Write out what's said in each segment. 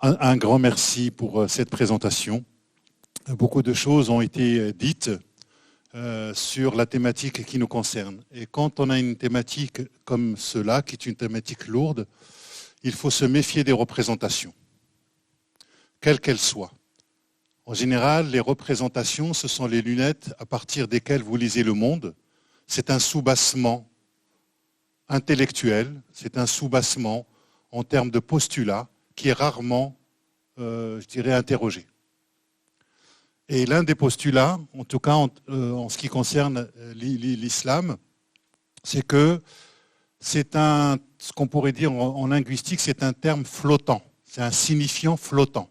Un grand merci pour cette présentation. Beaucoup de choses ont été dites sur la thématique qui nous concerne. Et quand on a une thématique comme cela, qui est une thématique lourde, il faut se méfier des représentations, quelles qu'elles soient. En général, les représentations, ce sont les lunettes à partir desquelles vous lisez le monde. C'est un soubassement intellectuel, c'est un soubassement en termes de postulat qui est rarement, je dirais, interrogé. Et l'un des postulats, en tout cas en ce qui concerne l'islam, c'est que c'est ce qu'on pourrait dire en linguistique, c'est un terme flottant, c'est un signifiant flottant.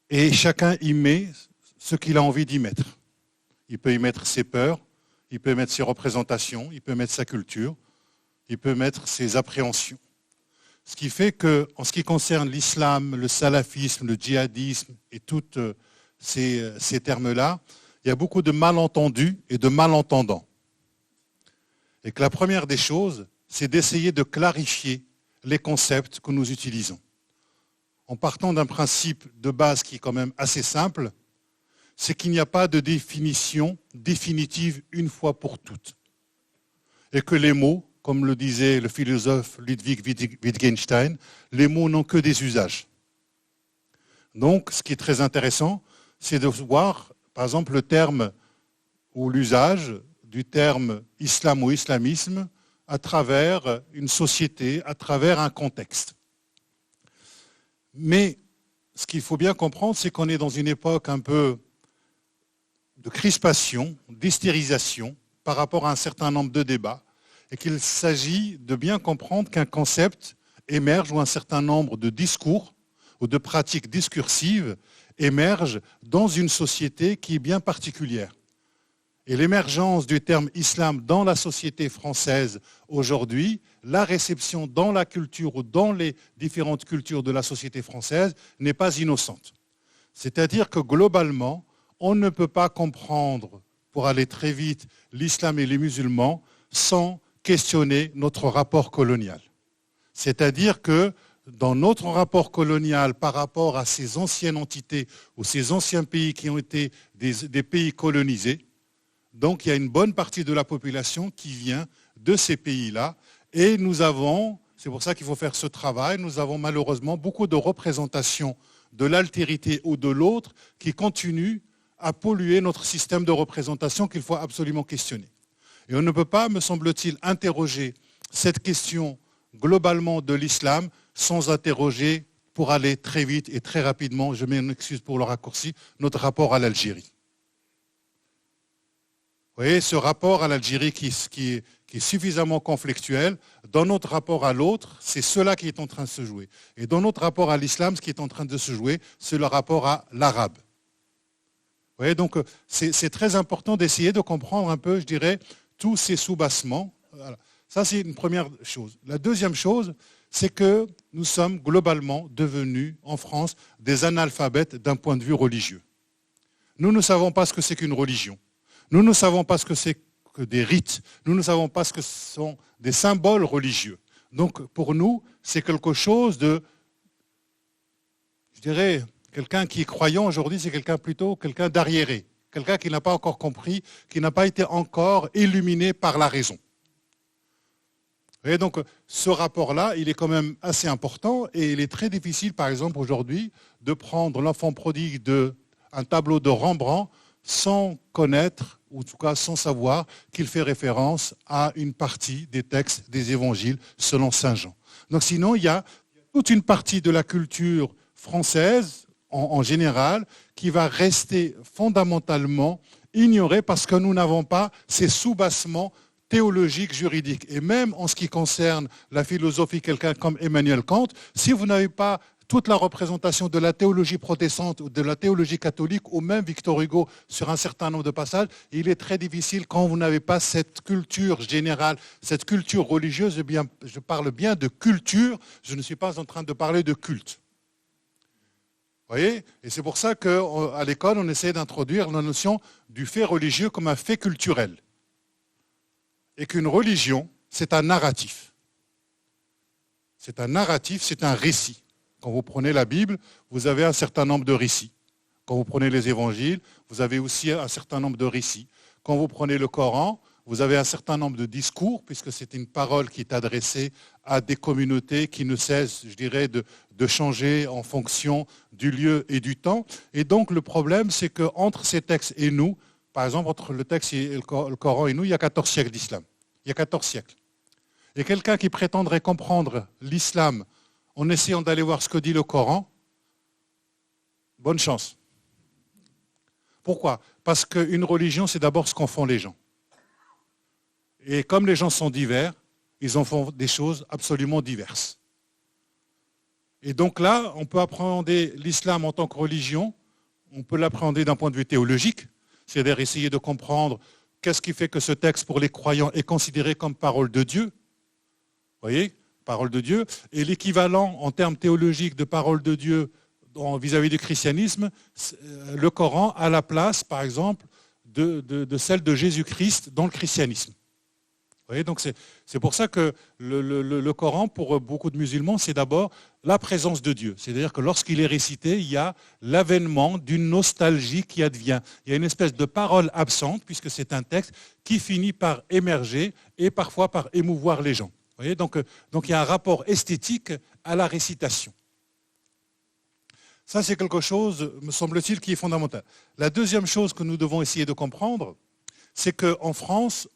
Et chacun y met ce qu'il a envie d'y mettre. Il peut y mettre ses peurs, il peut y mettre ses représentations, il peut y mettre sa culture, il peut mettre ses appréhensions. Ce qui fait qu'en ce qui concerne l'islam, le salafisme, le djihadisme et tous ces termes-là, il y a beaucoup de malentendus et de malentendants. Et que la première des choses, c'est d'essayer de clarifier les concepts que nous utilisons. En partant d'un principe de base qui est quand même assez simple, c'est qu'il n'y a pas de définition définitive une fois pour toutes. Et que les mots, comme le disait le philosophe Ludwig Wittgenstein, les mots n'ont que des usages. Donc, ce qui est très intéressant, c'est de voir, par exemple, le terme ou l'usage du terme islam ou islamisme à travers une société, à travers un contexte. Mais ce qu'il faut bien comprendre, c'est qu'on est dans une époque un peu de crispation, d'hystérisation par rapport à un certain nombre de débats, et qu'il s'agit de bien comprendre qu'un concept émerge ou un certain nombre de discours ou de pratiques discursives émergent dans une société qui est bien particulière. Et l'émergence du terme islam dans la société française aujourd'hui, la réception dans la culture ou dans les différentes cultures de la société française n'est pas innocente. C'est-à-dire que globalement, on ne peut pas comprendre, pour aller très vite, l'islam et les musulmans sans questionner notre rapport colonial. C'est-à-dire que dans notre rapport colonial par rapport à ces anciennes entités ou ces anciens pays qui ont été des pays colonisés, donc il y a une bonne partie de la population qui vient de ces pays-là et nous avons, c'est pour ça qu'il faut faire ce travail, nous avons malheureusement beaucoup de représentations de l'altérité ou de l'autre qui continuent à polluer notre système de représentation qu'il faut absolument questionner. Et on ne peut pas, me semble-t-il, interroger cette question globalement de l'islam sans interroger, pour aller très vite et très rapidement, je m'en excuse pour le raccourci, notre rapport à l'Algérie. Vous voyez, ce rapport à l'Algérie qui est suffisamment conflictuel, dans notre rapport à l'autre, c'est cela qui est en train de se jouer. Et dans notre rapport à l'islam, ce qui est en train de se jouer, c'est le rapport à l'arabe. Vous voyez, donc c'est très important d'essayer de comprendre un peu, je dirais, tous ces soubassements. Voilà. Ça, c'est une première chose. La deuxième chose, c'est que nous sommes globalement devenus, en France, des analphabètes d'un point de vue religieux. Nous ne savons pas ce que c'est qu'une religion. Nous ne savons pas ce que c'est que des rites. Nous ne savons pas ce que sont des symboles religieux. Donc, pour nous, c'est quelque chose de, je dirais, quelqu'un qui est croyant aujourd'hui, c'est quelqu'un d'arriéré. Quelqu'un qui n'a pas encore compris, qui n'a pas été encore illuminé par la raison. Et donc, ce rapport-là, il est quand même assez important et il est très difficile, par exemple, aujourd'hui, de prendre l'enfant prodigue d'un tableau de Rembrandt sans connaître, ou en tout cas sans savoir qu'il fait référence à une partie des textes des évangiles selon saint Jean. Donc sinon, il y a toute une partie de la culture française, en général, qui va rester fondamentalement ignorée parce que nous n'avons pas ces soubassements théologiques, juridiques. Et même en ce qui concerne la philosophie, quelqu'un comme Emmanuel Kant, si vous n'avez pas toute la représentation de la théologie protestante ou de la théologie catholique, ou même Victor Hugo sur un certain nombre de passages, il est très difficile quand vous n'avez pas cette culture générale, cette culture religieuse. Eh bien, je parle bien de culture, je ne suis pas en train de parler de culte. Voyez? Et c'est pour ça qu'à l'école, on essaie d'introduire la notion du fait religieux comme un fait culturel. Et qu'une religion, c'est un narratif. C'est un narratif, c'est un récit. Quand vous prenez la Bible, vous avez un certain nombre de récits. Quand vous prenez les évangiles, vous avez aussi un certain nombre de récits. Quand vous prenez le Coran, vous avez un certain nombre de discours, puisque c'est une parole qui est adressée à des communautés qui ne cessent, je dirais, de changer en fonction du lieu et du temps. Et donc le problème, c'est qu'entre ces textes et nous, par exemple, entre le texte et le Coran et nous, il y a 14 siècles d'islam. Il y a 14 siècles. Et quelqu'un qui prétendrait comprendre l'islam en essayant d'aller voir ce que dit le Coran, bonne chance. Pourquoi? Parce qu'une religion, c'est d'abord ce qu'en font les gens. Et comme les gens sont divers, ils en font des choses absolument diverses. Et donc là, on peut appréhender l'islam en tant que religion, on peut l'appréhender d'un point de vue théologique, c'est-à-dire essayer de comprendre qu'est-ce qui fait que ce texte, pour les croyants, est considéré comme parole de Dieu. Vous voyez? Parole de Dieu. Et l'équivalent en termes théologiques de parole de Dieu vis-à-vis du christianisme, le Coran a la place, par exemple, de celle de Jésus-Christ dans le christianisme. Vous voyez, donc c'est pour ça que le Coran, pour beaucoup de musulmans, c'est d'abord la présence de Dieu. C'est-à-dire que lorsqu'il est récité, il y a l'avènement d'une nostalgie qui advient. Il y a une espèce de parole absente, puisque c'est un texte qui finit par émerger et parfois par émouvoir les gens. Vous voyez, donc il y a un rapport esthétique à la récitation. Ça, c'est quelque chose, me semble-t-il, qui est fondamental. La deuxième chose que nous devons essayer de comprendre, c'est qu'en France,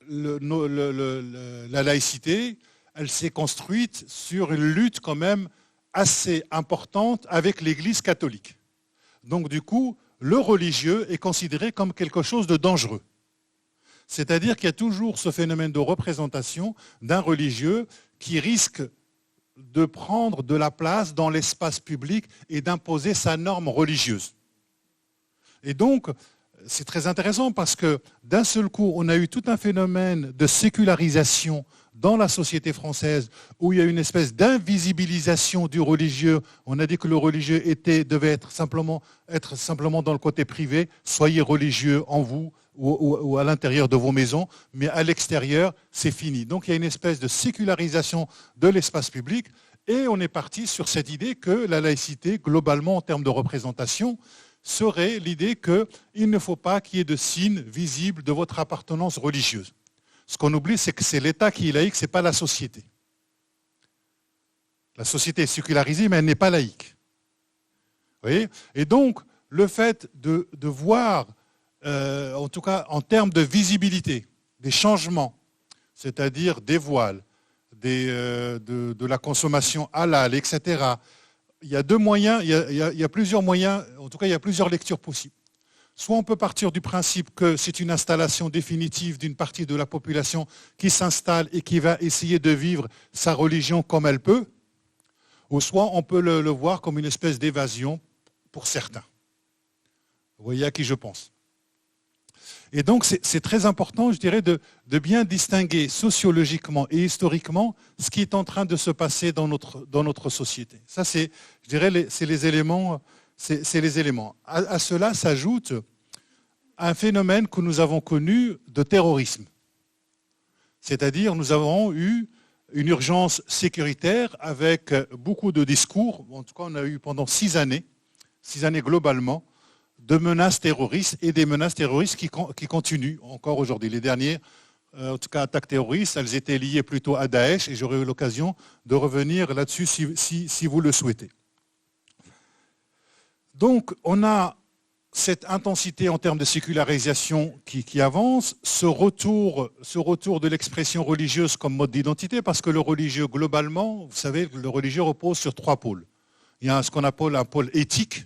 la laïcité, elle s'est construite sur une lutte quand même assez importante avec l'Église catholique. Donc du coup, le religieux est considéré comme quelque chose de dangereux. C'est-à-dire qu'il y a toujours ce phénomène de représentation d'un religieux qui risque de prendre de la place dans l'espace public et d'imposer sa norme religieuse. Et donc, c'est très intéressant parce que d'un seul coup, on a eu tout un phénomène de sécularisation dans la société française où il y a une espèce d'invisibilisation du religieux. On a dit que le religieux devait être simplement dans le côté privé. Soyez religieux en vous ou à l'intérieur de vos maisons, mais à l'extérieur, c'est fini. Donc il y a une espèce de sécularisation de l'espace public et on est parti sur cette idée que la laïcité, globalement en termes de représentation, serait l'idée qu'il ne faut pas qu'il y ait de signes visibles de votre appartenance religieuse. Ce qu'on oublie, c'est que c'est l'État qui est laïque, ce n'est pas la société. La société est sécularisée, mais elle n'est pas laïque. Vous voyez? Et donc, le fait de voir, en tout cas en termes de visibilité, des changements, c'est-à-dire des voiles, de la consommation halal, etc., il y a deux moyens, il y a plusieurs moyens, en tout cas il y a plusieurs lectures possibles. Soit on peut partir du principe que c'est une installation définitive d'une partie de la population qui s'installe et qui va essayer de vivre sa religion comme elle peut, ou soit on peut le voir comme une espèce d'évasion pour certains. Vous voyez à qui je pense. Et donc c'est très important, je dirais, de bien distinguer sociologiquement et historiquement ce qui est en train de se passer dans notre société. Ça, je dirais, c'est les éléments. À cela s'ajoute un phénomène que nous avons connu de terrorisme. C'est-à-dire, nous avons eu une urgence sécuritaire avec beaucoup de discours. En tout cas, on a eu pendant 6 années globalement, de menaces terroristes et des menaces terroristes qui continuent encore aujourd'hui. Les dernières, en tout cas, attaques terroristes, elles étaient liées plutôt à Daesh et j'aurai eu l'occasion de revenir là-dessus si vous le souhaitez. Donc, on a cette intensité en termes de sécularisation qui avance, ce retour de l'expression religieuse comme mode d'identité, parce que le religieux, globalement, vous savez, le religieux repose sur 3 pôles. Il y a ce qu'on appelle un pôle éthique.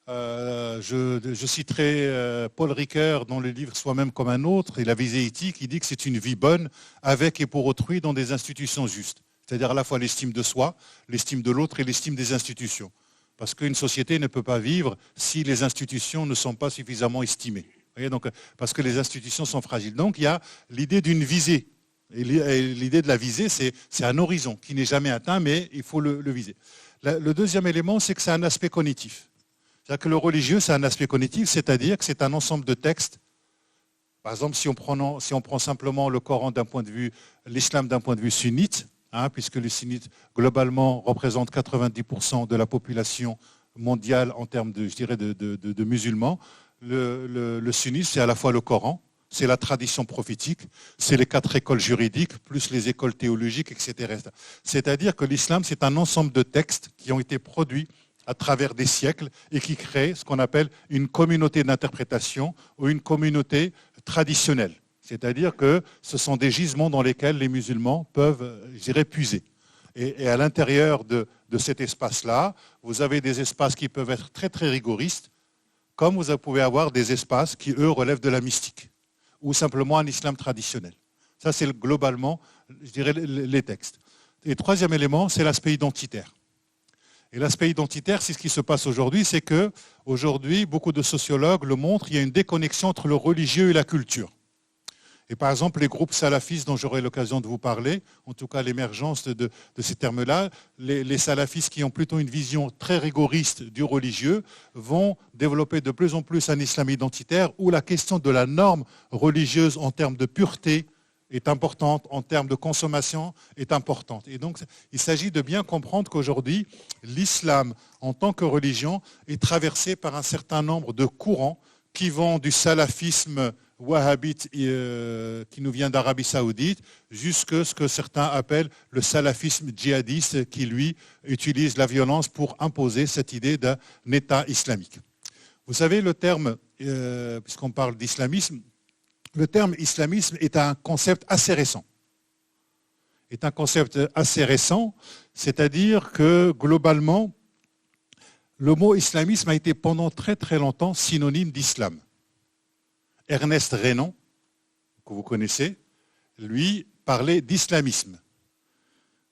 Je citerai Paul Ricoeur dans le livre Soi-même comme un autre, et la visée éthique, il dit que c'est une vie bonne avec et pour autrui dans des institutions justes. C'est-à-dire à la fois l'estime de soi, l'estime de l'autre et l'estime des institutions. Parce qu'une société ne peut pas vivre si les institutions ne sont pas suffisamment estimées. Vous voyez, donc, parce que les institutions sont fragiles. Donc il y a l'idée d'une visée Et l'idée de la visée, c'est un horizon qui n'est jamais atteint, mais il faut le viser. Le deuxième élément, c'est que c'est un aspect cognitif. C'est-à-dire que le religieux, c'est un aspect cognitif, c'est-à-dire que c'est un ensemble de textes. Par exemple, si on prend simplement le Coran d'un point de vue, l'islam d'un point de vue sunnite, puisque les sunnites, globalement, représentent 90% de la population mondiale en termes de musulmans, le sunnisme, c'est à la fois le Coran, c'est la tradition prophétique, c'est les 4 écoles juridiques, plus les écoles théologiques, etc. C'est-à-dire que l'islam, c'est un ensemble de textes qui ont été produits à travers des siècles et qui créent ce qu'on appelle une communauté d'interprétation ou une communauté traditionnelle. C'est-à-dire que ce sont des gisements dans lesquels les musulmans peuvent, puiser. Et à l'intérieur de cet espace-là, vous avez des espaces qui peuvent être très très rigoristes, comme vous pouvez avoir des espaces qui, eux, relèvent de la mystique, ou simplement un islam traditionnel. Ça, c'est globalement, les textes. Et le troisième élément, c'est l'aspect identitaire. Et l'aspect identitaire, c'est ce qui se passe aujourd'hui, c'est qu'aujourd'hui, beaucoup de sociologues le montrent, il y a une déconnexion entre le religieux et la culture. Et par exemple, les groupes salafistes dont j'aurai l'occasion de vous parler, en tout cas l'émergence de ces termes-là, les salafistes qui ont plutôt une vision très rigoriste du religieux vont développer de plus en plus un islam identitaire où la question de la norme religieuse en termes de pureté est importante, en termes de consommation est importante. Et donc, il s'agit de bien comprendre qu'aujourd'hui, l'islam en tant que religion est traversé par un certain nombre de courants qui vont du salafisme wahhabite qui nous vient d'Arabie Saoudite jusqu'à ce que certains appellent le salafisme djihadiste qui, lui, utilise la violence pour imposer cette idée d'un État islamique. Vous savez, le terme, puisqu'on parle d'islamisme, le terme islamisme est un concept assez récent. C'est-à-dire que globalement, le mot islamisme a été pendant très très longtemps synonyme d'islam. Ernest Renan, que vous connaissez, lui parlait d'islamisme.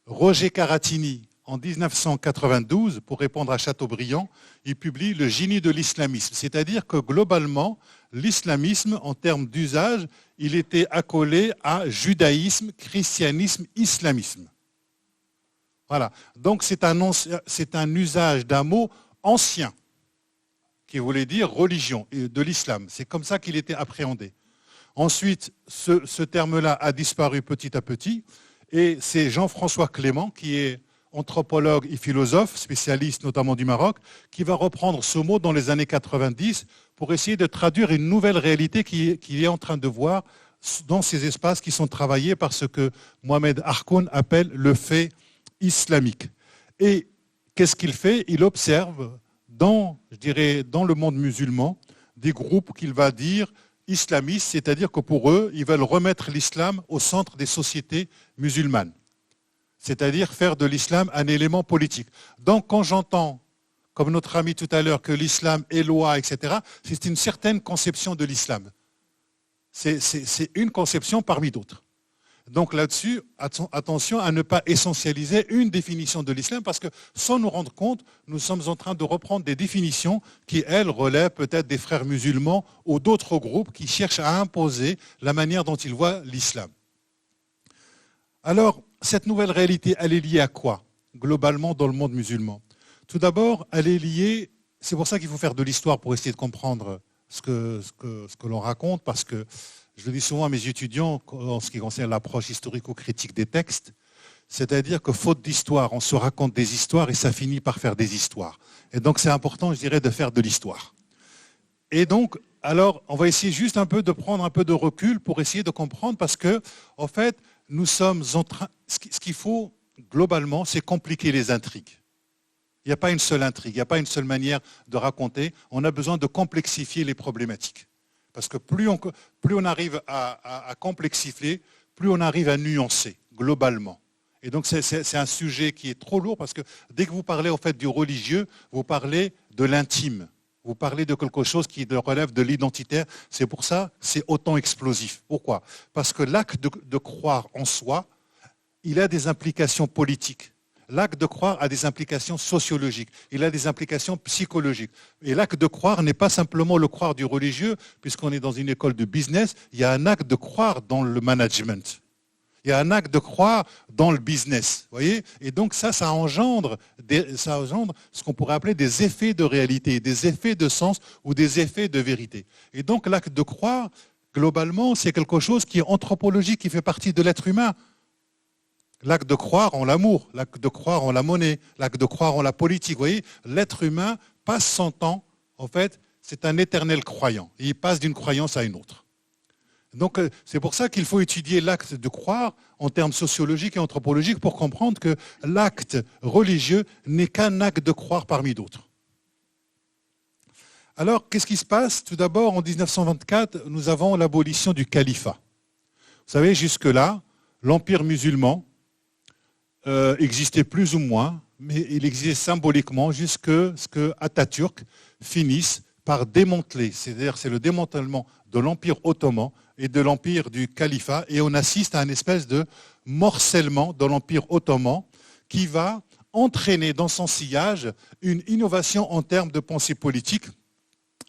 Roger Caratini, en 1992, pour répondre à Chateaubriand, il publie Le génie de l'islamisme. C'est-à-dire que globalement, l'islamisme, en termes d'usage, il était accolé à judaïsme, christianisme, islamisme. Voilà. Donc c'est un usage d'un mot ancien qui voulait dire religion de l'islam. C'est comme ça qu'il était appréhendé. Ensuite, ce terme-là a disparu petit à petit et c'est Jean-François Clément, qui est anthropologue et philosophe, spécialiste notamment du Maroc, qui va reprendre ce mot dans les années 90 pour essayer de traduire une nouvelle réalité qu'il est en train de voir dans ces espaces qui sont travaillés par ce que Mohamed Harkoun appelle le fait islamique. Et qu'est-ce qu'il fait? Il observe dans le monde musulman, des groupes qu'il va dire islamistes, c'est-à-dire que pour eux, ils veulent remettre l'islam au centre des sociétés musulmanes. C'est-à-dire faire de l'islam un élément politique. Donc quand j'entends, comme notre ami tout à l'heure, que l'islam est loi, etc., c'est une certaine conception de l'islam. C'est une conception parmi d'autres. Donc là-dessus, attention à ne pas essentialiser une définition de l'islam parce que sans nous rendre compte, nous sommes en train de reprendre des définitions qui, elles, relèvent peut-être des frères musulmans ou d'autres groupes qui cherchent à imposer la manière dont ils voient l'islam. Alors, cette nouvelle réalité, elle est liée à quoi, globalement, dans le monde musulman? Tout d'abord, elle est liée, c'est pour ça qu'il faut faire de l'histoire pour essayer de comprendre ce que l'on raconte, parce que je le dis souvent à mes étudiants en ce qui concerne l'approche historico-critique des textes, c'est-à-dire que faute d'histoire, on se raconte des histoires et ça finit par faire des histoires. Et donc c'est important, je dirais, de faire de l'histoire. Et donc, alors, on va essayer juste un peu de prendre un peu de recul pour essayer de comprendre parce que, en fait, nous sommes en train... Ce qu'il faut, globalement, c'est compliquer les intrigues. Il n'y a pas une seule intrigue, il n'y a pas une seule manière de raconter. On a besoin de complexifier les problématiques. Parce que plus on arrive à complexifier, plus on arrive à nuancer, globalement. Et donc c'est un sujet qui est trop lourd parce que dès que vous parlez en fait du religieux, vous parlez de l'intime. Vous parlez de quelque chose qui relève de l'identitaire. C'est pour ça que c'est autant explosif. Pourquoi? Parce que l'acte de croire en soi, il a des implications politiques. L'acte de croire a des implications sociologiques, il a des implications psychologiques. Et l'acte de croire n'est pas simplement le croire du religieux, puisqu'on est dans une école de business, il y a un acte de croire dans le management. Il y a un acte de croire dans le business. Voyez, et donc ça engendre ce qu'on pourrait appeler des effets de réalité, des effets de sens ou des effets de vérité. Et donc l'acte de croire, globalement, c'est quelque chose qui est anthropologique, qui fait partie de l'être humain. L'acte de croire en l'amour, l'acte de croire en la monnaie, l'acte de croire en la politique. Vous voyez, l'être humain passe son temps, en fait, c'est un éternel croyant. Et il passe d'une croyance à une autre. Donc c'est pour ça qu'il faut étudier l'acte de croire en termes sociologiques et anthropologiques pour comprendre que l'acte religieux n'est qu'un acte de croire parmi d'autres. Alors, qu'est-ce qui se passe? Tout d'abord, en 1924, nous avons l'abolition du califat. Vous savez, jusque-là, l'empire musulman existait plus ou moins, mais il existait symboliquement jusqu'à ce que Atatürk finisse par démanteler. C'est-à-dire c'est le démantèlement de l'empire ottoman et de l'empire du califat, et on assiste à une espèce de morcellement de l'empire ottoman qui va entraîner dans son sillage une innovation en termes de pensée politique.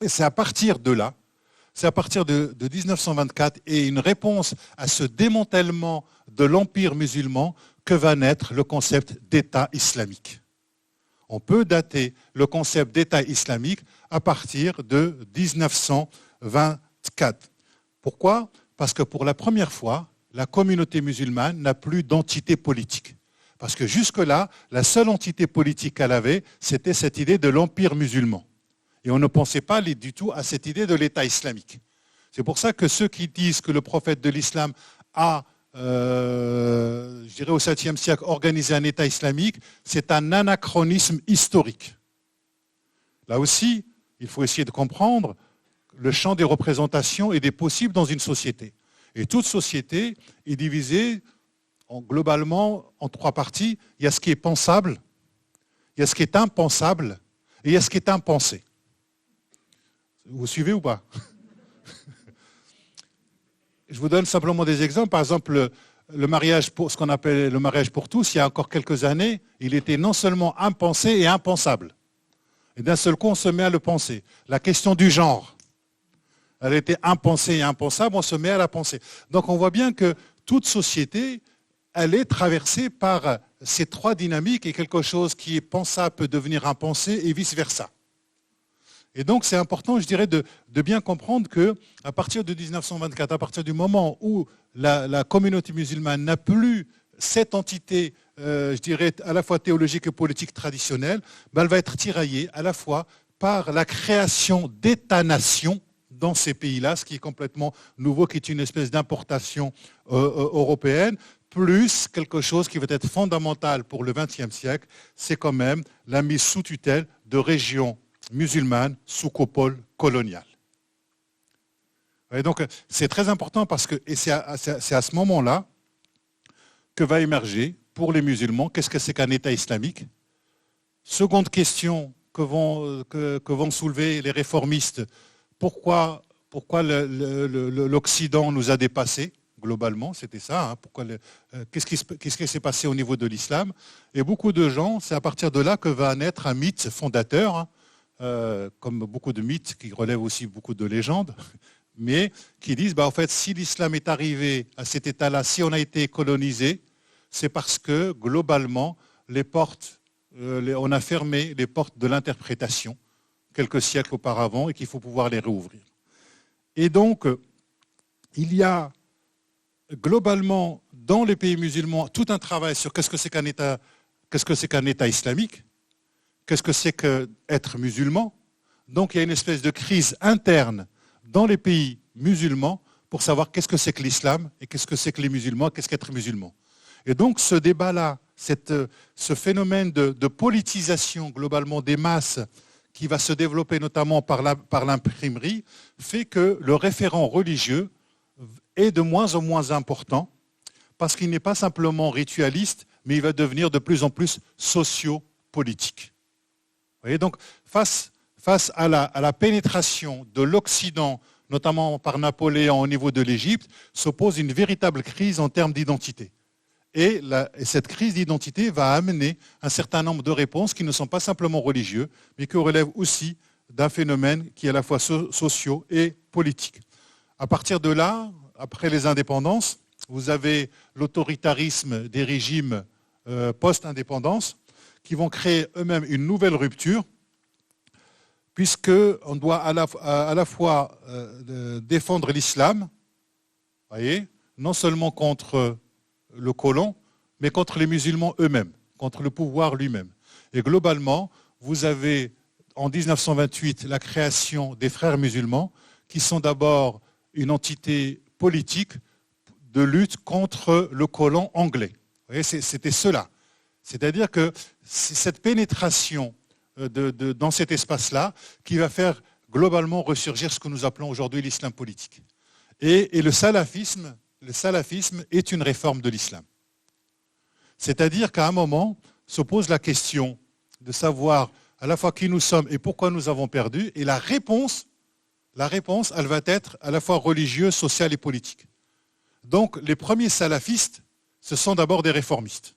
Et c'est à partir de là, c'est à partir de 1924 et une réponse à ce démantèlement de l'empire musulman que va naître le concept d'État islamique. On peut dater le concept d'État islamique à partir de 1924. Pourquoi? Parce que pour la première fois, la communauté musulmane n'a plus d'entité politique. Parce que jusque-là, la seule entité politique qu'elle avait, c'était cette idée de l'empire musulman. Et on ne pensait pas du tout à cette idée de l'État islamique. C'est pour ça que ceux qui disent que le prophète de l'islam a, je dirais au 7e siècle, organisé un État islamique, c'est un anachronisme historique. Là aussi, il faut essayer de comprendre le champ des représentations et des possibles dans une société. Et toute société est divisée globalement en trois parties. Il y a ce qui est pensable, il y a ce qui est impensable et il y a ce qui est impensé. Vous suivez ou pas? Je vous donne simplement des exemples. Par exemple, le mariage, ce qu'on appelle le mariage pour tous, il y a encore quelques années, il était non seulement impensé et impensable. Et d'un seul coup, on se met à le penser. La question du genre, elle était impensée et impensable, on se met à la penser. Donc on voit bien que toute société, elle est traversée par ces trois dynamiques et quelque chose qui est pensable peut devenir impensé et vice-versa. Et donc c'est important, je dirais, de bien comprendre qu'à partir de 1924, à partir du moment où la communauté musulmane n'a plus cette entité, je dirais, à la fois théologique et politique traditionnelle, elle va être tiraillée à la fois par la création d'États-nations dans ces pays-là, ce qui est complètement nouveau, qui est une espèce d'importation européenne, plus quelque chose qui va être fondamental pour le XXe siècle, c'est quand même la mise sous tutelle de régions musulmanes sous coupole coloniale. Et donc c'est très important parce que, et c'est à ce moment-là que va émerger pour les musulmans, qu'est-ce que c'est qu'un État islamique? Seconde question que vont soulever les réformistes, pourquoi l'Occident nous a dépassés globalement, c'était ça. Hein, qu'est-ce qui s'est passé au niveau de l'islam? Et beaucoup de gens, c'est à partir de là que va naître un mythe fondateur, hein, comme beaucoup de mythes qui relèvent aussi beaucoup de légendes, mais qui disent, en fait, si l'islam est arrivé à cet état-là, si on a été colonisé, c'est parce que globalement, on a fermé les portes de l'interprétation quelques siècles auparavant et qu'il faut pouvoir les réouvrir. Et donc, il y a globalement dans les pays musulmans tout un travail sur qu'est-ce que c'est qu'un État islamique, qu'est-ce que c'est qu'être musulman. Donc il y a une espèce de crise interne dans les pays musulmans pour savoir qu'est-ce que c'est que l'islam et qu'est-ce que c'est que les musulmans, qu'est-ce qu'être musulman. Et donc ce débat-là, ce phénomène de politisation globalement des masses qui va se développer notamment par l'imprimerie, fait que le référent religieux est de moins en moins important parce qu'il n'est pas simplement ritualiste, mais il va devenir de plus en plus socio-politique. Vous voyez, donc face à la pénétration de l'Occident, notamment par Napoléon au niveau de l'Égypte, s'oppose une véritable crise en termes d'identité. Et cette crise d'identité va amener un certain nombre de réponses qui ne sont pas simplement religieuses, mais qui relèvent aussi d'un phénomène qui est à la fois socio et politique. À partir de là, après les indépendances, vous avez l'autoritarisme des régimes post-indépendance qui vont créer eux-mêmes une nouvelle rupture, puisqu'on doit à la fois défendre l'islam, voyez, non seulement contre le colon, mais contre les musulmans eux-mêmes, contre le pouvoir lui-même. Et globalement, vous avez en 1928 la création des frères musulmans, qui sont d'abord une entité politique de lutte contre le colon anglais. Vous voyez, c'était cela. C'est-à-dire que c'est cette pénétration dans cet espace-là qui va faire globalement ressurgir ce que nous appelons aujourd'hui l'islam politique. Et le salafisme est une réforme de l'islam. C'est-à-dire qu'à un moment se pose la question de savoir à la fois qui nous sommes et pourquoi nous avons perdu, et la réponse, elle va être à la fois religieuse, sociale et politique. Donc les premiers salafistes, ce sont d'abord des réformistes.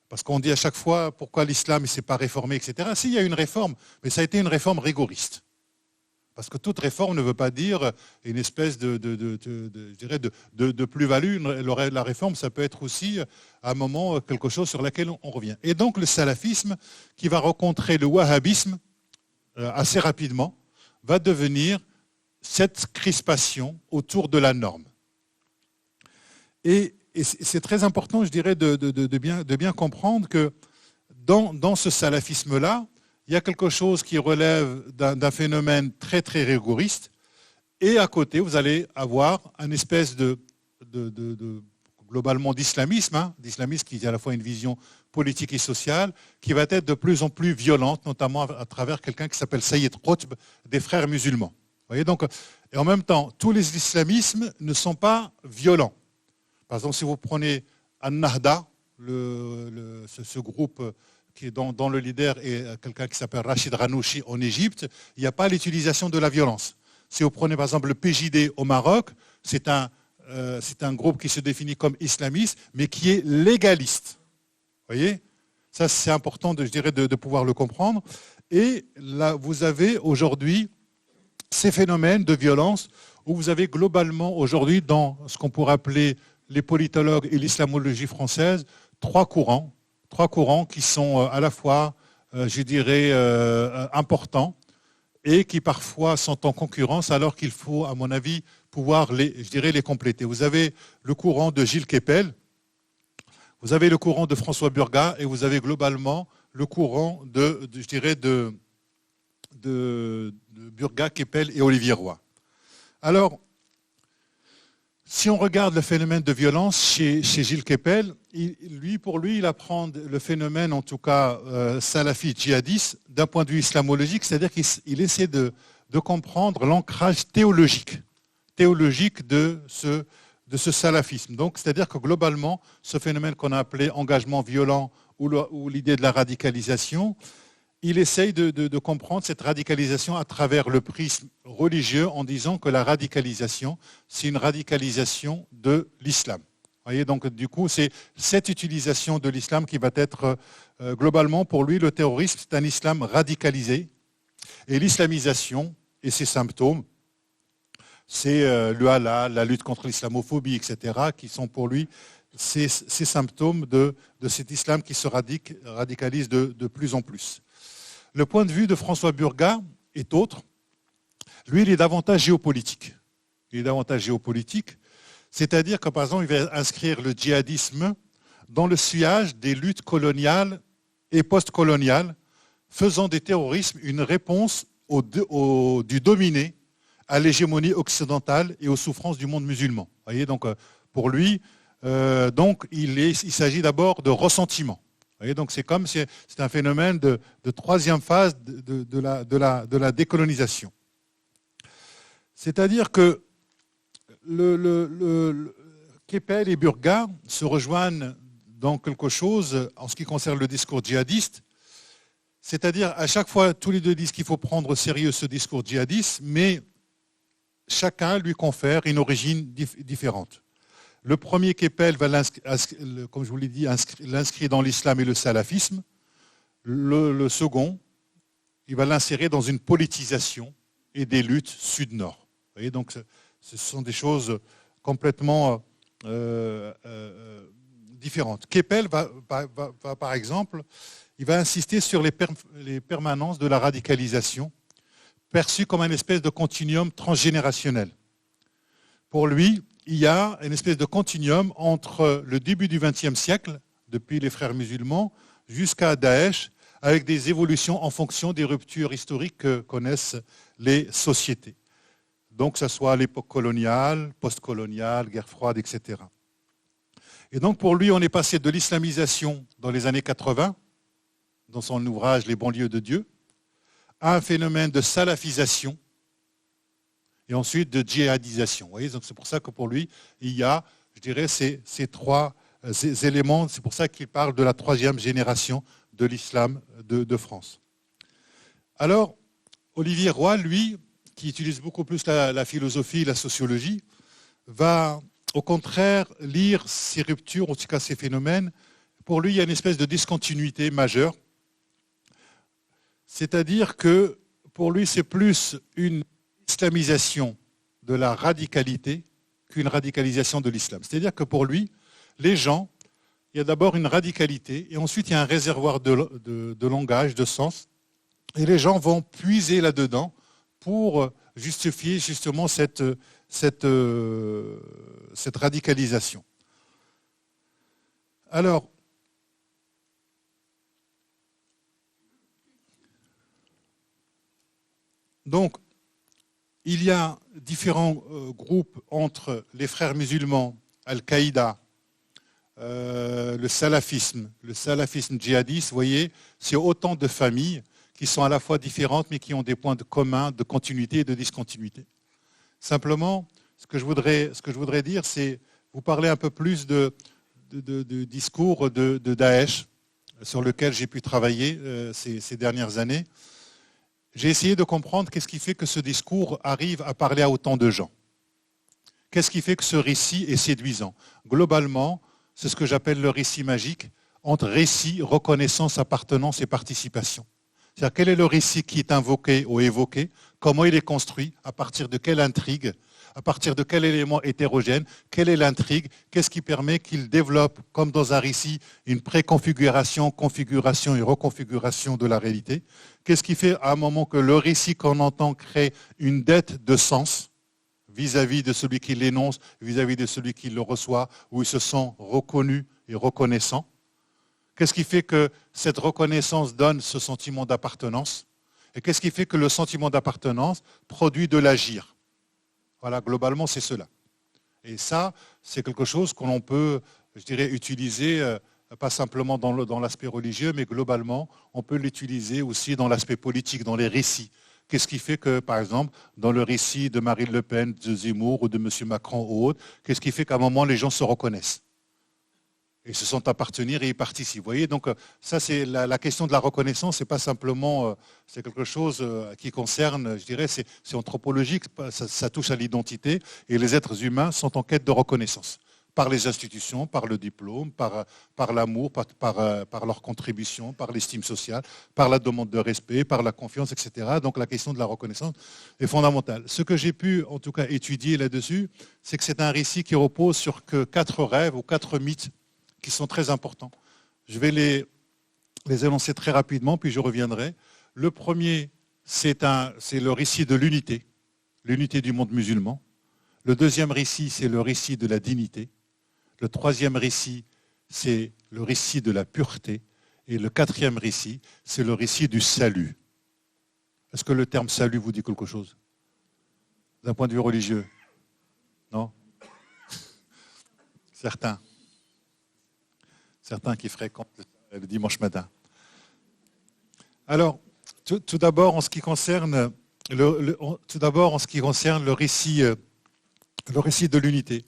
Parce qu'on dit à chaque fois pourquoi l'islam ne s'est pas réformé, etc. Si, il y a une réforme, mais ça a été une réforme rigoriste. Parce que toute réforme ne veut pas dire une espèce de plus-value. La réforme, ça peut être aussi, à un moment, quelque chose sur laquelle on revient. Et donc le salafisme, qui va rencontrer le wahhabisme assez rapidement, va devenir cette crispation autour de la norme. Et c'est très important, je dirais, de bien comprendre que dans ce salafisme-là, il y a quelque chose qui relève d'un phénomène très, très rigoriste. Et à côté, vous allez avoir une espèce globalement d'islamisme, d'islamisme qui a à la fois une vision politique et sociale, qui va être de plus en plus violente, notamment à travers quelqu'un qui s'appelle Sayyid Qutb, des frères musulmans. Vous voyez, donc, et en même temps, tous les islamismes ne sont pas violents. Par exemple, si vous prenez An-Nahda, ce groupe qui est dont le leader est quelqu'un qui s'appelle Rachid Ranouchi en Égypte, il n'y a pas l'utilisation de la violence. Si vous prenez par exemple le PJD au Maroc, c'est un groupe qui se définit comme islamiste, mais qui est légaliste. Vous voyez? Ça, c'est important, je dirais, de pouvoir le comprendre. Et là, vous avez aujourd'hui ces phénomènes de violence où vous avez globalement aujourd'hui, dans ce qu'on pourrait appeler les politologues et l'islamologie française, trois courants qui sont à la fois, je dirais, importants et qui parfois sont en concurrence alors qu'il faut, à mon avis, pouvoir les compléter. Vous avez le courant de Gilles Kepel, vous avez le courant de François Burgat et vous avez globalement le courant de Burgat, Kepel et Olivier Roy. Alors, si on regarde le phénomène de violence chez Gilles Kepel, pour lui, il apprend le phénomène, en tout cas salafiste djihadiste, d'un point de vue islamologique, c'est-à-dire qu'il essaie de comprendre l'ancrage théologique de ce salafisme. Donc, c'est-à-dire que globalement, ce phénomène qu'on a appelé engagement violent ou l'idée de la radicalisation, il essaye de comprendre cette radicalisation à travers le prisme religieux en disant que la radicalisation, c'est une radicalisation de l'islam. Vous voyez, donc du coup, c'est cette utilisation de l'islam qui va être globalement pour lui, le terrorisme, c'est un islam radicalisé. Et l'islamisation et ses symptômes, c'est le halal, la lutte contre l'islamophobie, etc., qui sont pour lui ces symptômes de cet islam qui se radicalise de plus en plus. Le point de vue de François Burgat est autre. Lui, il est davantage géopolitique. C'est-à-dire que, par exemple, il va inscrire le djihadisme dans le sillage des luttes coloniales et postcoloniales, faisant des terrorismes une réponse du dominé à l'hégémonie occidentale et aux souffrances du monde musulman. Vous voyez, donc, pour lui, il s'agit d'abord de ressentiment. Vous voyez, donc c'est un phénomène de troisième phase de la décolonisation. C'est-à-dire que Kepel et Burgat se rejoignent dans quelque chose en ce qui concerne le discours djihadiste. C'est-à-dire, à chaque fois, tous les deux disent qu'il faut prendre au sérieux ce discours djihadiste, mais chacun lui confère une origine différente. Le premier, Kepel, comme je vous l'ai dit, l'inscrit dans l'islam et le salafisme. Le second, il va l'insérer dans une politisation et des luttes sud-nord. Vous voyez, donc ce sont des choses complètement différentes. Keppel va, par exemple, il va insister sur les permanences de la radicalisation, perçue comme une espèce de continuum transgénérationnel. Pour lui, il y a une espèce de continuum entre le début du XXe siècle, depuis les frères musulmans, jusqu'à Daesh, avec des évolutions en fonction des ruptures historiques que connaissent les sociétés. Donc, que ce soit à l'époque coloniale, post-coloniale, guerre froide, etc. Et donc, pour lui, on est passé de l'islamisation dans les années 80, dans son ouvrage Les banlieues de Dieu, à un phénomène de salafisation et ensuite de djihadisation. Vous voyez, donc c'est pour ça que pour lui, il y a, je dirais, ces trois éléments. C'est pour ça qu'il parle de la troisième génération de l'islam de France. Alors, Olivier Roy, lui, qui utilise beaucoup plus la philosophie, la sociologie, va au contraire lire ces ruptures, en tout cas ces phénomènes. Pour lui, il y a une espèce de discontinuité majeure. C'est-à-dire que pour lui, c'est plus une islamisation de la radicalité qu'une radicalisation de l'islam. C'est-à-dire que pour lui, les gens, il y a d'abord une radicalité et ensuite il y a un réservoir de langage, de sens. Et les gens vont puiser là-dedans pour justifier justement cette radicalisation. Alors, donc, il y a différents groupes entre les frères musulmans, Al-Qaïda, le salafisme djihadiste, vous voyez, c'est autant de familles qui sont à la fois différentes mais qui ont des points communs de continuité et de discontinuité. Simplement, ce que je voudrais dire, c'est vous parler un peu plus de discours de Daesh sur lequel j'ai pu travailler ces dernières années. J'ai essayé de comprendre qu'est-ce qui fait que ce discours arrive à parler à autant de gens. Qu'est-ce qui fait que ce récit est séduisant? Globalement, c'est ce que j'appelle le récit magique entre récit, reconnaissance, appartenance et participation. C'est-à-dire quel est le récit qui est invoqué ou évoqué, comment il est construit, à partir de quelle intrigue, à partir de quel élément hétérogène, quelle est l'intrigue, qu'est-ce qui permet qu'il développe, comme dans un récit, une préconfiguration, configuration et reconfiguration de la réalité. Qu'est-ce qui fait à un moment que le récit qu'on entend crée une dette de sens vis-à-vis de celui qui l'énonce, vis-à-vis de celui qui le reçoit, où ils se sont reconnus et reconnaissants. Qu'est-ce qui fait que cette reconnaissance donne ce sentiment d'appartenance? Et qu'est-ce qui fait que le sentiment d'appartenance produit de l'agir? Voilà, globalement, c'est cela. Et ça, c'est quelque chose qu'on peut, je dirais, utiliser, pas simplement dans l'aspect religieux, mais globalement, on peut l'utiliser aussi dans l'aspect politique, dans les récits. Qu'est-ce qui fait que, par exemple, dans le récit de Marine Le Pen, de Zemmour ou de M. Macron ou autre, qu'est-ce qui fait qu'à un moment, les gens se reconnaissent et se sentent appartenir et y participent. Vous voyez, donc ça, c'est la question de la reconnaissance, c'est pas simplement, c'est quelque chose qui concerne, je dirais, c'est anthropologique, ça touche à l'identité, et les êtres humains sont en quête de reconnaissance, par les institutions, par le diplôme, par l'amour, par leur contribution, par l'estime sociale, par la demande de respect, par la confiance, etc. Donc la question de la reconnaissance est fondamentale. Ce que j'ai pu, en tout cas, étudier là-dessus, c'est que c'est un récit qui repose sur que 4 rêves ou 4 mythes qui sont très importants. Je vais les énoncer très rapidement, puis je reviendrai. Le premier, c'est le récit de l'unité du monde musulman. Le deuxième récit, c'est le récit de la dignité. Le troisième récit, c'est le récit de la pureté. Et le quatrième récit, c'est le récit du salut. Est-ce que le terme salut vous dit quelque chose? D'un point de vue religieux? Non? Certains qui fréquentent le dimanche matin. Alors, tout d'abord, en ce qui concerne le récit de l'unité.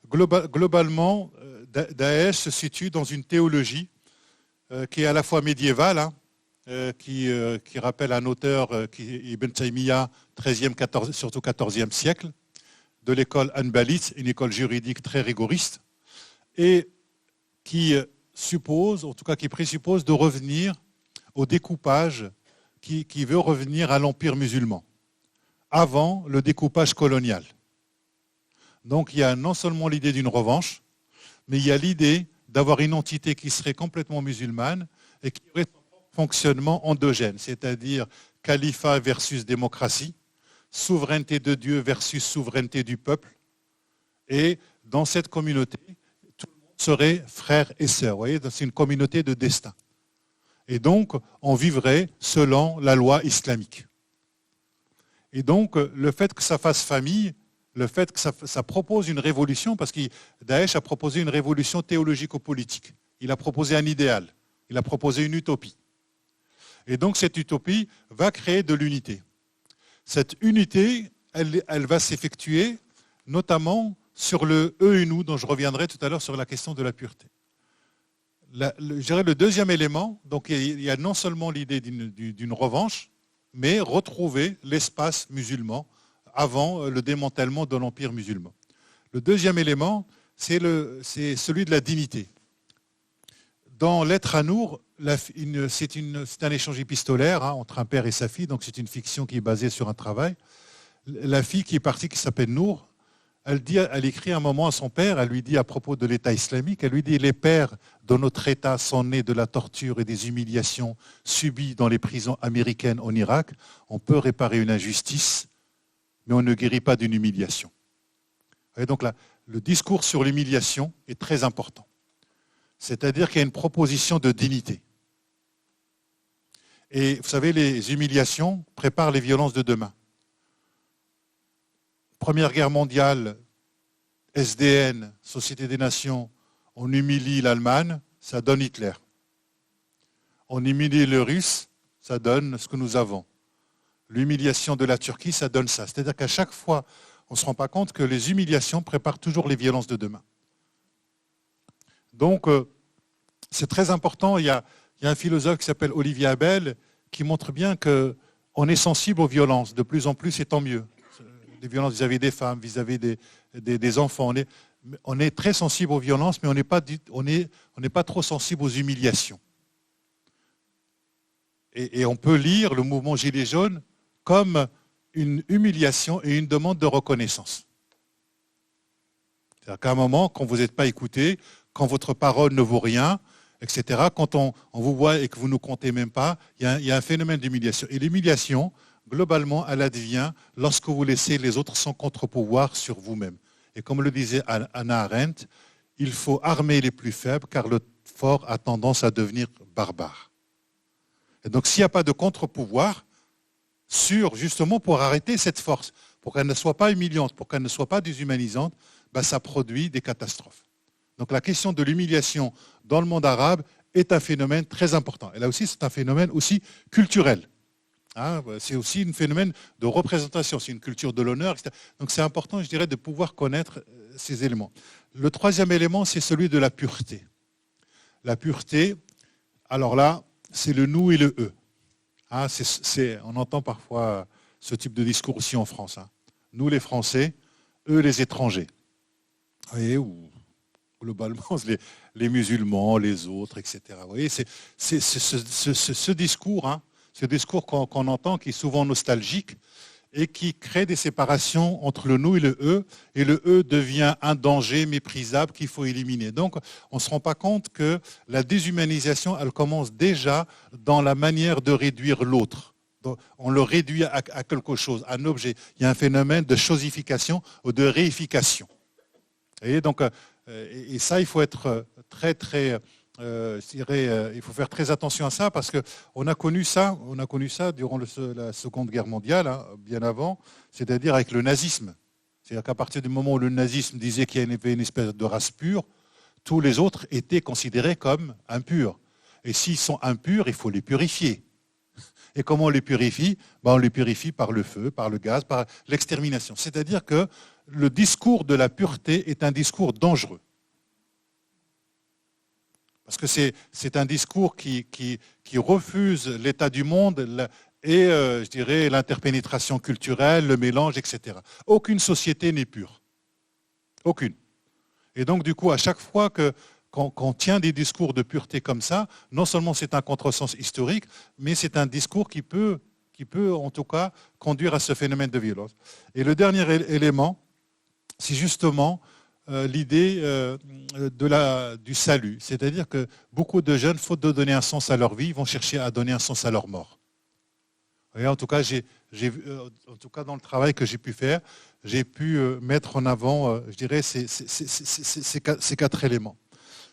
Globalement, Daesh se situe dans une théologie qui est à la fois médiévale, qui rappelle un auteur, Ibn Taymiyyah, 13e, 14, surtout 14e siècle, de l'école Hanbalite, une école juridique très rigoriste, et qui suppose, en tout cas qui présuppose de revenir au découpage qui veut revenir à l'empire musulman, avant le découpage colonial. Donc il y a non seulement l'idée d'une revanche, mais il y a l'idée d'avoir une entité qui serait complètement musulmane et qui aurait son fonctionnement endogène, c'est-à-dire califat versus démocratie, souveraineté de Dieu versus souveraineté du peuple. Et dans cette communauté, tout le monde serait frère et sœur. Vous voyez, c'est une communauté de destin. Et donc, on vivrait selon la loi islamique. Et donc, le fait que ça fasse famille, le fait que ça propose une révolution, parce que Daesh a proposé une révolution théologico-politique. Il a proposé un idéal, il a proposé une utopie. Et donc, cette utopie va créer de l'unité. Cette unité, elle va s'effectuer notamment sur le eux et nous, dont je reviendrai tout à l'heure sur la question de la pureté. Je dirais le deuxième élément, donc il y a non seulement l'idée d'une revanche, mais retrouver l'espace musulman avant le démantèlement de l'empire musulman. Le deuxième élément, c'est celui de la dignité. Dans Lettre à Nour, c'est un échange épistolaire entre un père et sa fille, donc c'est une fiction qui est basée sur un travail. La fille qui est partie, qui s'appelle Nour, elle écrit un moment à son père, elle lui dit à propos de l'État islamique, elle lui dit « Les pères de notre État sont nés de la torture et des humiliations subies dans les prisons américaines en Irak. On peut réparer une injustice, mais on ne guérit pas d'une humiliation. » Et donc là, le discours sur l'humiliation est très important. C'est-à-dire qu'il y a une proposition de dignité. Et vous savez, les humiliations préparent les violences de demain. Première Guerre mondiale, SDN, Société des Nations, on humilie l'Allemagne, ça donne Hitler. On humilie le Russe, ça donne ce que nous avons. L'humiliation de la Turquie, ça donne ça. C'est-à-dire qu'à chaque fois, on ne se rend pas compte que les humiliations préparent toujours les violences de demain. Donc, c'est très important. Il y a un philosophe qui s'appelle Olivier Abel qui montre bien qu'on est sensible aux violences. De plus en plus, et tant mieux. Des violences vis-à-vis des femmes, vis-à-vis des enfants. On est très sensible aux violences, mais on n'est pas trop sensible aux humiliations. Et on peut lire le mouvement Gilets jaunes comme une humiliation et une demande de reconnaissance. C'est-à-dire qu'à un moment, quand vous n'êtes pas écouté, quand votre parole ne vaut rien, etc., quand on vous voit et que vous ne comptez même pas, il y a un phénomène d'humiliation. Et l'humiliation, globalement, elle advient lorsque vous laissez les autres sans contre-pouvoir sur vous-même. Et comme le disait Hannah Arendt, il faut armer les plus faibles car le fort a tendance à devenir barbare. Et donc s'il n'y a pas de contre-pouvoir, justement pour arrêter cette force, pour qu'elle ne soit pas humiliante, pour qu'elle ne soit pas déshumanisante, ça produit des catastrophes. Donc la question de l'humiliation dans le monde arabe est un phénomène très important. Et là aussi, c'est un phénomène aussi culturel. C'est aussi un phénomène de représentation, c'est une culture de l'honneur, etc. Donc c'est important, je dirais, de pouvoir connaître ces éléments. Le troisième élément, c'est celui de la pureté. La pureté, alors là, c'est le nous et le eux. On entend parfois ce type de discours aussi en France. Nous les Français, eux les étrangers. Vous voyez, ou globalement les musulmans, les autres, etc. Vous voyez, c'est ce discours, ce discours qu'on entend, qui est souvent nostalgique et qui crée des séparations entre le nous et le eux devient un danger méprisable qu'il faut éliminer. Donc, on ne se rend pas compte que la déshumanisation, elle commence déjà dans la manière de réduire l'autre. On le réduit à quelque chose, à un objet. Il y a un phénomène de chosification ou de réification. Vous voyez, donc, et ça, il faut être très, très... il faut faire très attention à ça parce qu'on a connu ça durant la Seconde Guerre mondiale, bien avant, c'est-à-dire avec le nazisme. C'est-à-dire qu'à partir du moment où le nazisme disait qu'il y avait une espèce de race pure, tous les autres étaient considérés comme impurs. Et s'ils sont impurs, il faut les purifier. Et comment on les purifie ? On les purifie par le feu, par le gaz, par l'extermination. C'est-à-dire que le discours de la pureté est un discours dangereux. Parce que c'est un discours qui refuse l'état du monde et, je dirais, l'interpénétration culturelle, le mélange, etc. Aucune société n'est pure. Aucune. Et donc, du coup, à chaque fois qu'on tient des discours de pureté comme ça, non seulement c'est un contresens historique, mais c'est un discours qui peut, en tout cas, conduire à ce phénomène de violence. Et le dernier élément, c'est justement l'idée du salut. C'est-à-dire que beaucoup de jeunes, faute de donner un sens à leur vie, vont chercher à donner un sens à leur mort. Et en tout cas, en tout cas, dans le travail que j'ai pu faire, j'ai pu mettre en avant, je dirais, ces quatre éléments.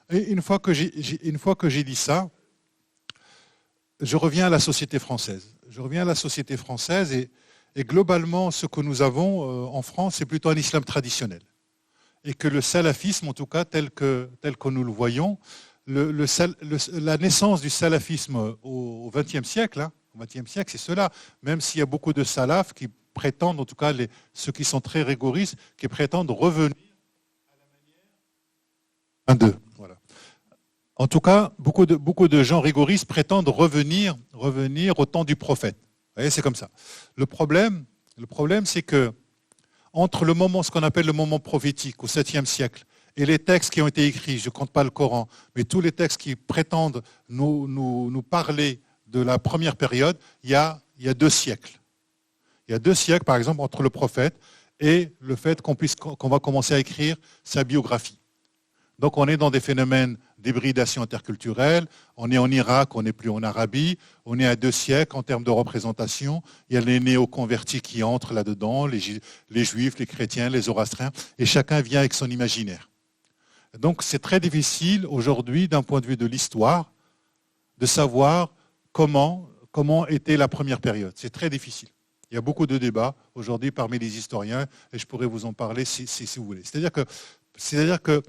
Et une fois que j'ai dit ça, je reviens à la société française. Je reviens à la société française et globalement, ce que nous avons en France, c'est plutôt un islam traditionnel. Et que le salafisme, en tout cas, tel que nous le voyons, la naissance du salafisme au XXe siècle, au XXe siècle, c'est cela. Même s'il y a beaucoup de salafs qui prétendent, en tout cas ceux qui sont très rigoristes, qui prétendent revenir à la manière... Voilà. En tout cas, beaucoup de gens rigoristes prétendent revenir au temps du prophète. Vous voyez, c'est comme ça. Le problème, c'est que entre le moment, ce qu'on appelle le moment prophétique au 7e siècle, et les textes qui ont été écrits, je ne compte pas le Coran, mais tous les textes qui prétendent nous parler de la première période, il y a 2 siècles. Il y a 2 siècles, par exemple, entre le prophète et le fait qu'on va commencer à écrire sa biographie. Donc on est dans des phénomènes d'hybridation interculturelle, on est en Irak, on n'est plus en Arabie, on est à 2 siècles en termes de représentation, il y a les néo-convertis qui entrent là-dedans, les juifs, les chrétiens, les zoroastriens, et chacun vient avec son imaginaire. Donc c'est très difficile aujourd'hui, d'un point de vue de l'histoire, de savoir comment était la première période. C'est très difficile. Il y a beaucoup de débats aujourd'hui parmi les historiens, et je pourrais vous en parler si vous voulez. C'est-à-dire que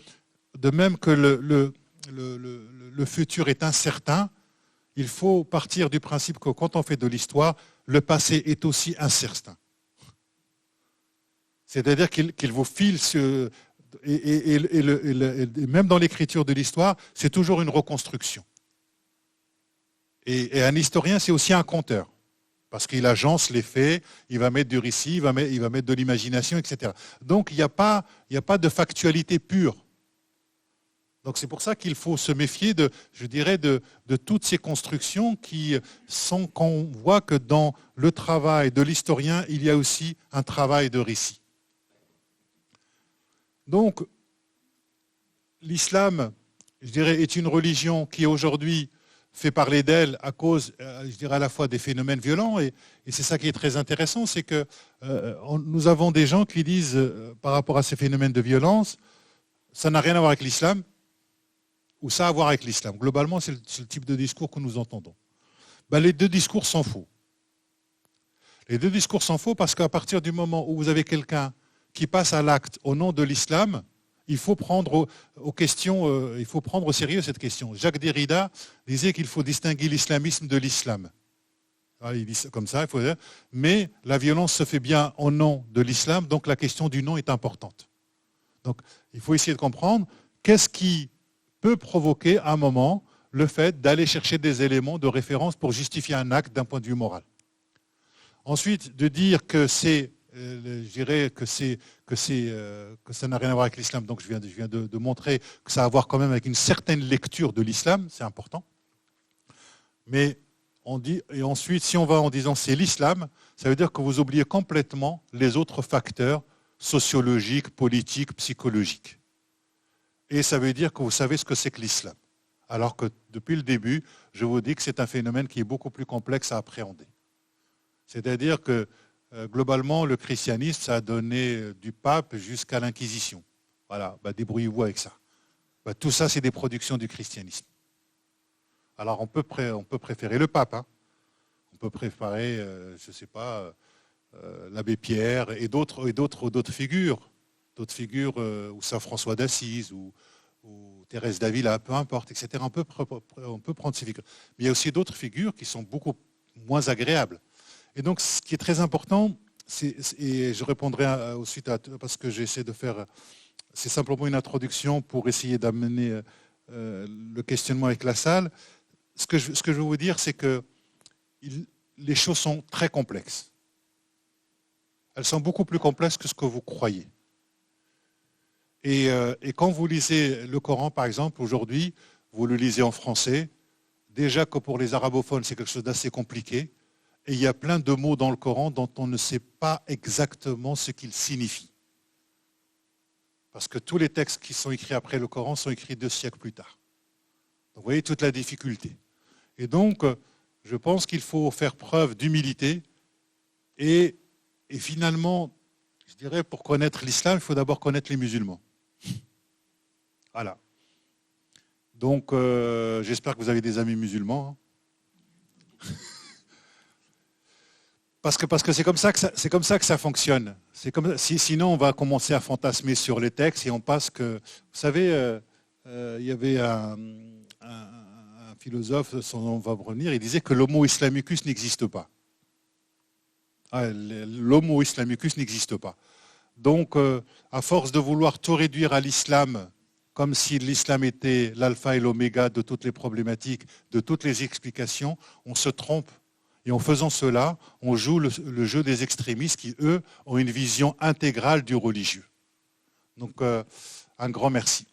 de même que le futur est incertain, il faut partir du principe que quand on fait de l'histoire, le passé est aussi incertain. C'est-à-dire qu'il vous file et même dans l'écriture de l'histoire, c'est toujours une reconstruction. Et un historien, c'est aussi un conteur. Parce qu'il agence les faits, il va mettre du récit, il va mettre de l'imagination, etc. Donc il n'y a pas de factualité pure. Donc c'est pour ça qu'il faut se méfier de toutes ces constructions qui sont qu'on voit que dans le travail de l'historien, il y a aussi un travail de récit. Donc l'islam, je dirais, est une religion qui aujourd'hui fait parler d'elle à cause, je dirais, à la fois des phénomènes violents, et c'est ça qui est très intéressant, c'est que nous avons des gens qui disent, par rapport à ces phénomènes de violence, ça n'a rien à voir avec l'islam, ou ça a à voir avec l'islam. Globalement, c'est le type de discours que nous entendons. Les 2 discours sont faux. Les 2 discours sont faux parce qu'à partir du moment où vous avez quelqu'un qui passe à l'acte au nom de l'islam, il faut prendre il faut prendre au sérieux cette question. Jacques Derrida disait qu'il faut distinguer l'islamisme de l'islam. Il dit comme ça, il faut dire. Mais la violence se fait bien au nom de l'islam, donc la question du nom est importante. Donc il faut essayer de comprendre qu'est-ce qui peut provoquer à un moment le fait d'aller chercher des éléments de référence pour justifier un acte d'un point de vue moral. Ensuite, de dire que je dirais que ça n'a rien à voir avec l'islam, donc je viens de montrer que ça a à voir quand même avec une certaine lecture de l'islam, c'est important. Mais on dit, et ensuite, si on va en disant c'est l'islam, ça veut dire que vous oubliez complètement les autres facteurs sociologiques, politiques, psychologiques. Et ça veut dire que vous savez ce que c'est que l'islam. Alors que depuis le début, je vous dis que c'est un phénomène qui est beaucoup plus complexe à appréhender. C'est-à-dire que globalement, le christianisme, ça a donné du pape jusqu'à l'Inquisition. Voilà, débrouillez-vous avec ça. Tout ça, c'est des productions du christianisme. Alors on peut préférer le pape, hein. On peut préférer, je ne sais pas, l'abbé Pierre et d'autres figures. D'autres figures, ou Saint François d'Assise, ou Thérèse d'Avila, peu importe, etc. On peut prendre ces figures. Mais il y a aussi d'autres figures qui sont beaucoup moins agréables. Et donc, ce qui est très important, et je répondrai ensuite parce que j'essaie de faire, c'est simplement une introduction pour essayer d'amener le questionnement avec la salle. Ce que je veux vous dire, c'est que les choses sont très complexes. Elles sont beaucoup plus complexes que ce que vous croyez. Et quand vous lisez le Coran, par exemple, aujourd'hui, vous le lisez en français, déjà que pour les arabophones, c'est quelque chose d'assez compliqué, et il y a plein de mots dans le Coran dont on ne sait pas exactement ce qu'ils signifient. Parce que tous les textes qui sont écrits après le Coran sont écrits 2 siècles plus tard. Donc, vous voyez toute la difficulté. Et donc, je pense qu'il faut faire preuve d'humilité et finalement, je dirais, pour connaître l'islam, il faut d'abord connaître les musulmans. Voilà. Donc, j'espère que vous avez des amis musulmans. Parce que c'est comme ça que ça fonctionne. Sinon, on va commencer à fantasmer sur les textes et on passe que... Vous savez, il y avait un philosophe, son nom va me revenir, il disait que l'homo islamicus n'existe pas. L'homo islamicus n'existe pas. Donc, à force de vouloir tout réduire à l'islam, comme si l'islam était l'alpha et l'oméga de toutes les problématiques, de toutes les explications, on se trompe. Et en faisant cela, on joue le jeu des extrémistes qui, eux, ont une vision intégrale du religieux. Donc, un grand merci.